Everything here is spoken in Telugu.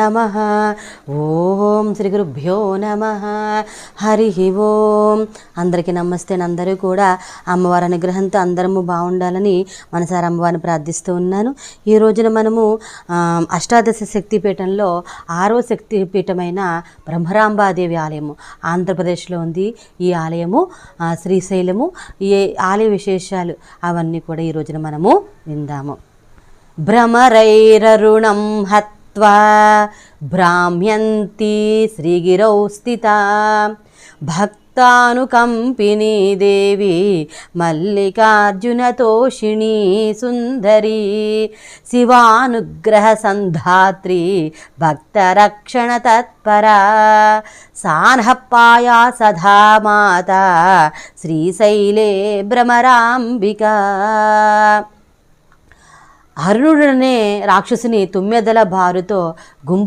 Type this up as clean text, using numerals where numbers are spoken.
నమః. ఓం శ్రీ గురుభ్యో నమః. హరి ఓం. అందరికీ నమస్తే. అందరూ కూడా అమ్మవారి అనుగ్రహంతో అందరము బాగుండాలని మనసారి అమ్మవారిని ప్రార్థిస్తూ ఉన్నాను. ఈ రోజున మనము అష్టాదశ శక్తిపీఠంలో 6వ శక్తిపీఠమైన బ్రహ్మరాంబాదేవి ఆలయము ఆంధ్రప్రదేశ్లో ఉంది. ఈ ఆలయము శ్రీశైలము. ఈ ఆలయ విశేషాలు అవన్నీ కూడా ఈ రోజున మనము విందాము. భ్రమరైరరుణం హత్వా భ్రామ్యంతి శ్రీగిరౌ స్థితా భక్తానుకంపినీ దేవి మల్లికార్జునతోషిణీ సుందరీ శివానుగ్రహ సంధాత్రి భక్తరక్షణ తత్పరా సాన్హప్పాయా సదా మాతా శ్రీశైలే భ్రమరాంబికా. అరుణుడనే రాక్షసుని 9 బారుతో గుంపు